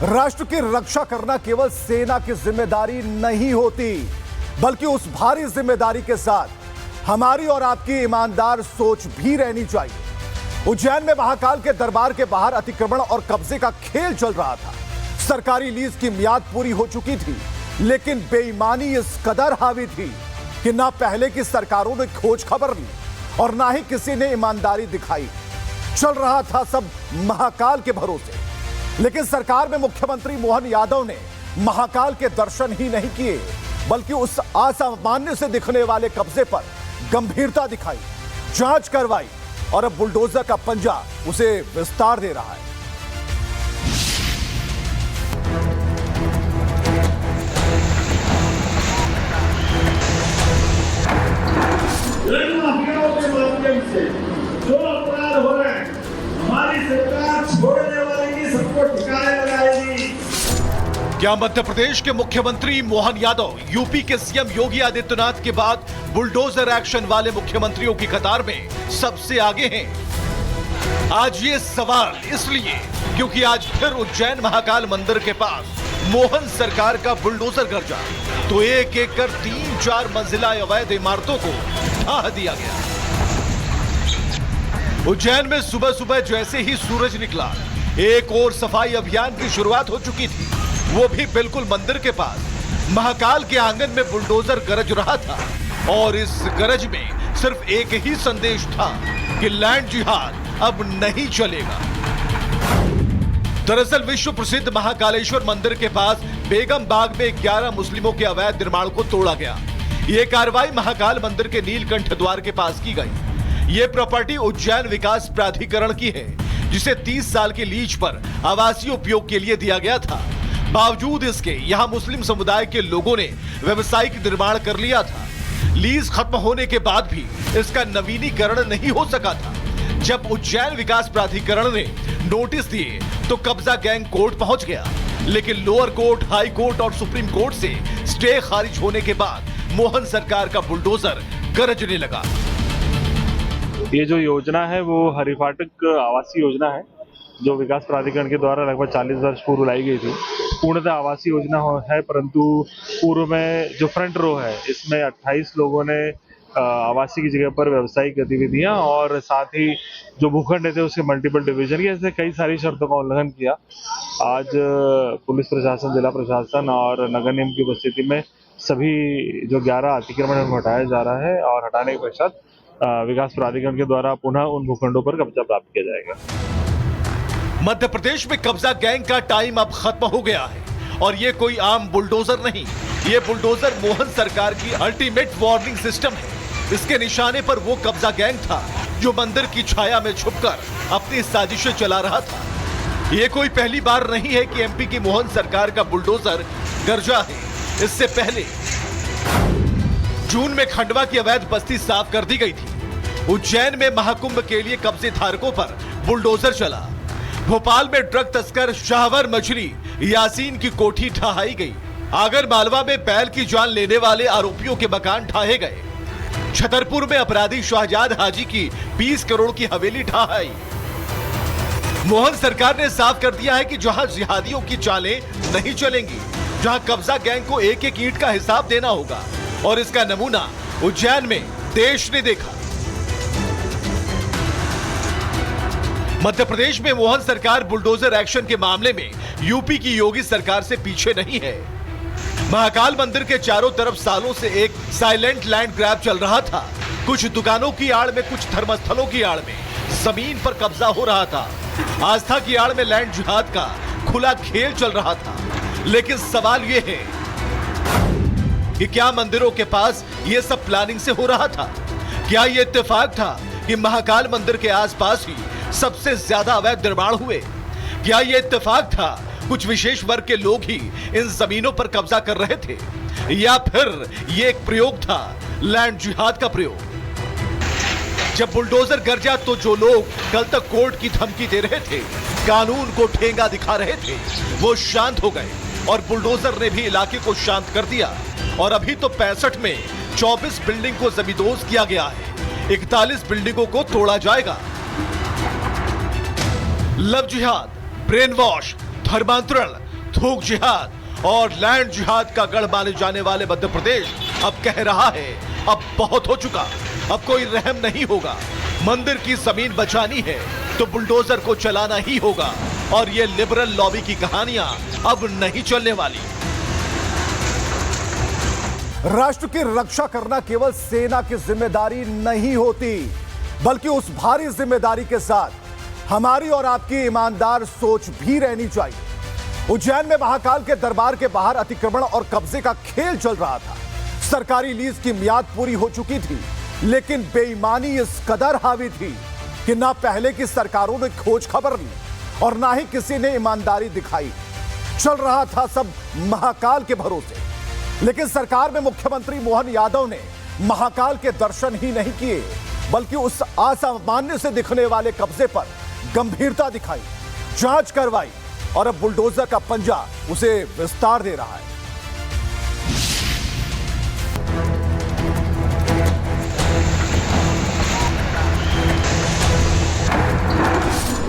राष्ट्र की रक्षा करना केवल सेना की जिम्मेदारी नहीं होती, बल्कि उस भारी जिम्मेदारी के साथ हमारी और आपकी ईमानदार सोच भी रहनी चाहिए। उज्जैन में महाकाल के दरबार के बाहर अतिक्रमण और कब्जे का खेल चल रहा था। सरकारी लीज की मियाद पूरी हो चुकी थी, लेकिन बेईमानी इस कदर हावी थी कि ना पहले की सरकारों ने खोज खबर ली और ना ही किसी ने ईमानदारी दिखाई। चल रहा था सब महाकाल के भरोसे। लेकिन सरकार में मुख्यमंत्री मोहन यादव ने महाकाल के दर्शन ही नहीं किए, बल्कि उस असामान्य से दिखने वाले कब्जे पर गंभीरता दिखाई, जांच करवाई और अब बुलडोजर का पंजा उसे विस्तार दे रहा है। के माध्यम से जो अपराध हो रहे हैं, हमारी सरकार छोड़ने वाली नहीं, सबको ठिकाने लगाएगी। क्या मध्य प्रदेश के मुख्यमंत्री मोहन यादव यूपी के सीएम योगी आदित्यनाथ के बाद बुलडोजर एक्शन वाले मुख्यमंत्रियों की कतार में सबसे आगे हैं? आज ये सवाल इसलिए क्योंकि आज फिर उज्जैन महाकाल मंदिर के पास मोहन सरकार का बुलडोजर गरजा तो एक एक कर 3-4 मंजिला अवैध इमारतों को ढा दिया गया। उज्जैन में सुबह सुबह जैसे ही सूरज निकला, एक और सफाई अभियान की शुरुआत हो चुकी थी, वो भी बिल्कुल मंदिर के पास। महाकाल के आंगन में बुलडोजर गरज रहा था और इस गरज में सिर्फ एक ही संदेश था कि लैंड जिहाद अब नहीं चलेगा। दरअसल विश्व प्रसिद्ध महाकालेश्वर मंदिर के पास बेगम बाग में 11 मुस्लिमों के अवैध निर्माण को तोड़ा गया। ये कार्रवाई महाकाल मंदिर के नीलकंठ द्वार के पास की गई। ये प्रॉपर्टी उज्जैन विकास प्राधिकरण की है, जिसे 30 साल की लीज पर आवासीय उपयोग के लिए दिया गया था। बावजूद इसके यहाँ मुस्लिम समुदाय के लोगों ने व्यवसायिक निर्माण कर लिया था। लीज खत्म होने के बाद भी इसका नवीनीकरण नहीं हो सका था। जब उज्जैन विकास प्राधिकरण ने नोटिस दिए तो कब्जा गैंग कोर्ट पहुंच गया, लेकिन लोअर कोर्ट, हाई कोर्ट और सुप्रीम कोर्ट से स्टे खारिज होने के बाद मोहन सरकार का बुलडोजर गरजने लगा। ये जो योजना है वो हरिफाटक आवासीय योजना है, जो विकास प्राधिकरण के द्वारा लगभग 40 वर्ष पूर्व लाई गई थी। पूर्णतः आवासीय योजना है, परंतु पूर्व में जो फ्रंट रो है इसमें 28 लोगों ने आवासीय की जगह पर व्यावसायिक गतिविधियां और साथ ही जो भूखंड थे उसके मल्टीपल डिवीजन, ऐसे कई सारी शर्तों का उल्लंघन किया। आज पुलिस प्रशासन, जिला प्रशासन और नगर निगम की उपस्थिति में सभी जो 11 अतिक्रमण को हटाया जा रहा है और हटाने के पश्चात विकास प्राधिकरण के द्वारा पुनः उन भूखंडों पर कब्जा प्राप्त किया जाएगा। मध्य प्रदेश में कब्जा गैंग का टाइम अब खत्म हो गया है और ये कोई आम बुलडोजर नहीं, ये बुलडोजर मोहन सरकार की अल्टीमेट वार्निंग सिस्टम है। इसके निशाने पर वो कब्जा गैंग था जो मंदिर की छाया में छुपकर अपनी साजिशें चला रहा था। ये कोई पहली बार नहीं है कि एमपी की मोहन सरकार का बुलडोजर गरजा है। इससे पहले जून में खंडवा की अवैध बस्ती साफ कर दी गई थी। उज्जैन में महाकुंभ के लिए कब्जे धारकों पर बुलडोजर चला। भोपाल में ड्रग तस्कर शाहवर मछली यासीन की कोठी ढहाई गई। आगर मालवा में बैल की जान लेने वाले आरोपियों के मकान ढाए गए। छतरपुर में अपराधी शाहजाद हाजी की 20 करोड़ की हवेली ढहाई। मोहन सरकार ने साफ कर दिया है कि जहां जिहादियों की चालें नहीं चलेंगी, जहां कब्जा गैंग को एक एक ईंट का हिसाब देना होगा, और इसका नमूना उज्जैन में देश ने देखा। मध्य प्रदेश में मोहन सरकार बुलडोजर एक्शन के मामले में यूपी की योगी सरकार से पीछे नहीं है। महाकाल मंदिर के चारों तरफ सालों से एक साइलेंट लैंड ग्रैब चल रहा था। कुछ दुकानों की आड़ में, कुछ धर्मस्थलों की आड़ में जमीन पर कब्जा हो रहा था। आस्था की आड़ में लैंड जिहाद का खुला खेल चल रहा था। लेकिन सवाल यह है कि क्या मंदिरों के पास यह सब प्लानिंग से हो रहा था? क्या यह इत्तेफाक था कि महाकाल मंदिर के आसपास ही सबसे ज्यादा अवैध निर्माण हुए? क्या यह इत्तेफाक था कुछ विशेष वर्ग के लोग ही इन जमीनों पर कब्जा कर रहे थे, या फिर यह एक प्रयोग था, लैंड जिहाद का प्रयोग? जब बुलडोजर गरजा तो जो लोग कल तक कोर्ट की धमकी दे रहे थे, कानून को ठेंगा दिखा रहे थे, वो शांत हो गए और बुलडोजर ने भी इलाके को शांत कर दिया। और अभी तो 65 में 24 बिल्डिंग को जमींदोज किया गया है, 41 बिल्डिंगों को तोड़ा जाएगा। लव जिहाद, ब्रेन वॉश, धर्मांतरण, थूक जिहाद और लैंड जिहाद का गढ़ माने जाने वाले मध्य प्रदेश अब कह रहा है अब बहुत हो चुका, अब कोई रहम नहीं होगा। मंदिर की जमीन बचानी है तो बुलडोजर को चलाना ही होगा और ये लिबरल लॉबी की कहानियां अब नहीं चलने वाली। राष्ट्र की रक्षा करना केवल सेना की जिम्मेदारी नहीं होती, बल्कि उस भारी जिम्मेदारी के साथ हमारी और आपकी ईमानदार सोच भी रहनी चाहिए। उज्जैन में महाकाल के दरबार के बाहर अतिक्रमण और कब्जे का खेल चल रहा था। सरकारी लीज की मियाद पूरी हो चुकी थी, लेकिन बेईमानी इस कदर हावी थी कि ना पहले की सरकारों ने खोज खबर ली और ना ही किसी ने ईमानदारी दिखाई। चल रहा था सब महाकाल के भरोसे। लेकिन सरकार में मुख्यमंत्री मोहन यादव ने महाकाल के दर्शन ही नहीं किए, बल्कि उस असामान्य से दिखने वाले कब्जे पर गंभीरता दिखाई, जांच करवाई और अब बुलडोजर का पंजा उसे विस्तार दे रहा है।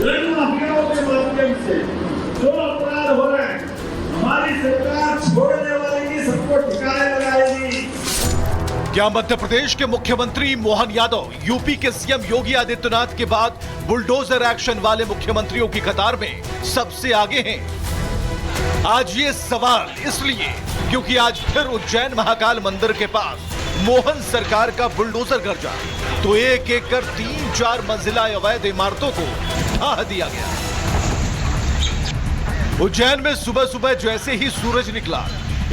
ऋण माफियाओं के माध्यम से जो अपराध हो रहे हैं, हमारी सरकार छोड़ने वाली नहीं, सबको ठिकाने लगाएगी। क्या मध्य प्रदेश के मुख्यमंत्री मोहन यादव यूपी के सीएम योगी आदित्यनाथ के बाद बुलडोजर एक्शन वाले मुख्यमंत्रियों की कतार में सबसे आगे हैं? आज ये सवाल इसलिए क्योंकि आज फिर उज्जैन महाकाल मंदिर के पास मोहन सरकार का बुलडोजर गरजा तो एक एक कर 3-4 मंजिला अवैध इमारतों को ढा दिया गया। उज्जैन में सुबह सुबह जैसे ही सूरज निकला,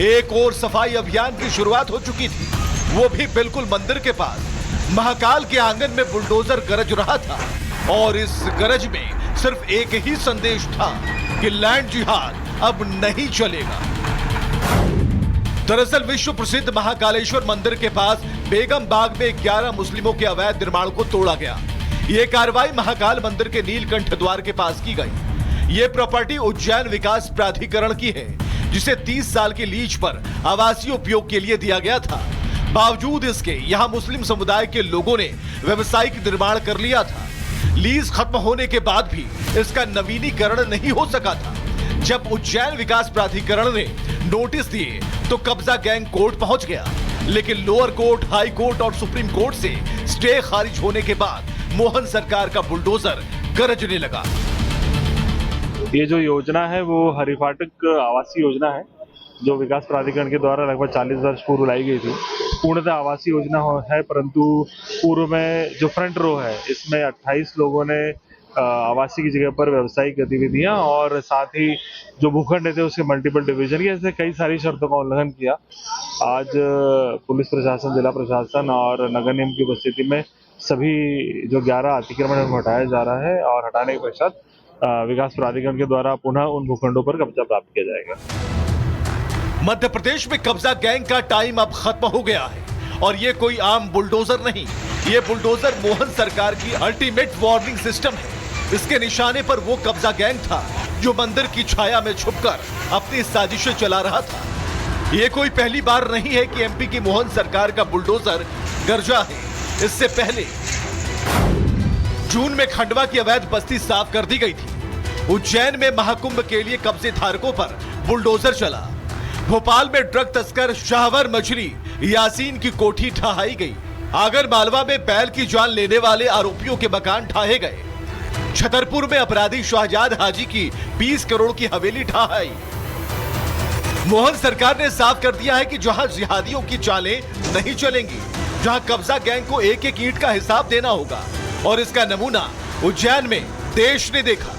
एक और सफाई अभियान की शुरुआत हो चुकी थी, वो भी बिल्कुल मंदिर के पास। महाकाल के आंगन में बुलडोजर गरज रहा था और इस गरज में सिर्फ एक ही संदेश था कि लैंड जिहाद अब नहीं चलेगा। दरअसल विश्व प्रसिद्ध महाकालेश्वर मंदिर के पास बेगम बाग में 11 मुस्लिमों के अवैध निर्माण को तोड़ा गया। ये कार्रवाई महाकाल मंदिर के नीलकंठ द्वार के पास की गई। ये प्रॉपर्टी उज्जैन विकास प्राधिकरण की है, जिसे 30 साल की लीज पर आवासीय उपयोग के लिए दिया गया था। बावजूद इसके यहां मुस्लिम समुदाय के लोगों ने व्यवसायिक निर्माण कर लिया था। लीज खत्म होने के बाद भी इसका नवीनीकरण नहीं हो सका था। जब उज्जैन विकास प्राधिकरण ने नोटिस दिए तो कब्जा गैंग कोर्ट पहुंच गया, लेकिन लोअर कोर्ट, हाई कोर्ट और सुप्रीम कोर्ट से स्टे खारिज होने के बाद मोहन सरकार का बुलडोजर गरजने लगा। ये जो योजना है वो हरिफाटक आवासीय योजना है, जो विकास प्राधिकरण के द्वारा लगभग 40 वर्ष पूर्व लाई गई थी। पूर्णतः आवासीय योजना है, परंतु पूर्व में जो फ्रंट रो है इसमें 28 लोगों ने आवासीय की जगह पर व्यावसायिक गतिविधियां और साथ ही जो भूखंड थे उसके मल्टीपल डिवीजन की, ऐसे कई सारी शर्तों का उल्लंघन किया। आज पुलिस प्रशासन, जिला प्रशासन और नगर निगम की उपस्थिति में सभी जो 11 अतिक्रमण को हटाया जा रहा है और हटाने के पश्चात विकास प्राधिकरण के द्वारा पुनः उन भूखंडों पर कब्जा प्राप्त किया जाएगा। मध्य प्रदेश में कब्जा गैंग का टाइम अब खत्म हो गया है और ये कोई आम बुलडोजर नहीं, ये बुलडोजर मोहन सरकार की अल्टीमेट वार्निंग सिस्टम है। इसके निशाने पर वो कब्जा गैंग था जो मंदिर की छाया में छुपकर अपनी साजिशें चला रहा था। ये कोई पहली बार नहीं है कि एमपी की मोहन सरकार का बुलडोजर गरजा है। इससे पहले जून में खंडवा की अवैध बस्ती साफ कर दी गई थी। उज्जैन में महाकुंभ के लिए कब्जे धारकों पर बुलडोजर चला। भोपाल में ड्रग तस्कर शाहवर मछली यासीन की कोठी ढहाई गई। आगर मालवा में बैल की जान लेने वाले आरोपियों के मकान ढाए गए। छतरपुर में अपराधी शाहजाद हाजी की 20 करोड़ की हवेली ढहाई। मोहन सरकार ने साफ कर दिया है कि जहां जिहादियों की चालें नहीं चलेंगी, जहां कब्जा गैंग को एक एक ईंट का हिसाब देना होगा, और इसका नमूना उज्जैन में देश ने देखा।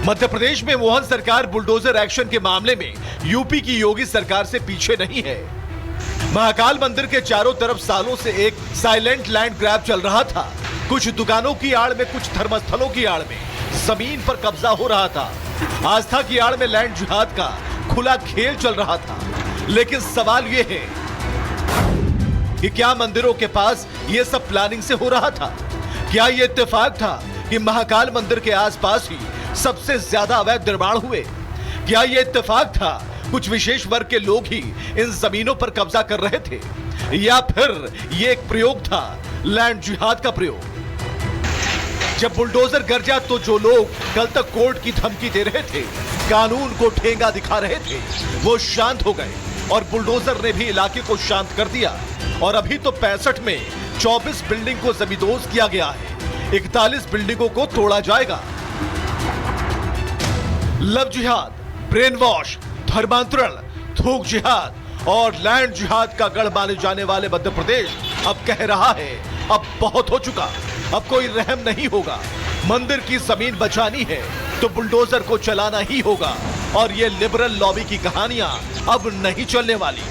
मध्य प्रदेश में मोहन सरकार बुलडोजर एक्शन के मामले में यूपी की योगी सरकार से पीछे नहीं है। महाकाल मंदिर के चारों तरफ सालों से एक साइलेंट लैंड ग्रैब चल रहा था। कुछ दुकानों की आड़ में, कुछ धर्मस्थलों की आड़ में जमीन पर कब्जा हो रहा था। आस्था की आड़ में लैंड जिहाद का खुला खेल चल रहा था। लेकिन सवाल यह है कि क्या मंदिरों के पास यह सब प्लानिंग से हो रहा था? क्या यह इत्तेफाक था कि महाकाल मंदिर के आसपास ही सबसे ज्यादा अवैध निर्माण हुए? क्या यह इत्तेफाक था कुछ विशेष वर्ग के लोग ही इन जमीनों पर कब्जा कर रहे थे, या फिर यह एक प्रयोग था, लैंड जिहाद का प्रयोग? जब बुलडोजर गरजा तो जो लोग कल तक कोर्ट की धमकी दे रहे थे, कानून को ठेंगा दिखा रहे थे, वो शांत हो गए और बुलडोजर ने भी इलाके को शांत कर दिया। और अभी तो 65 में 24 बिल्डिंग को जमींदोज किया गया है, 41 बिल्डिंगों को तोड़ा जाएगा। लव जिहाद, ब्रेन वॉश, धर्मांतरण, थूक जिहाद और लैंड जिहाद का गढ़ माने जाने वाले मध्य प्रदेश अब कह रहा है, अब बहुत हो चुका, अब कोई रहम नहीं होगा। मंदिर की जमीन बचानी है तो बुलडोजर को चलाना ही होगा और ये लिबरल लॉबी की कहानियां अब नहीं चलने वाली।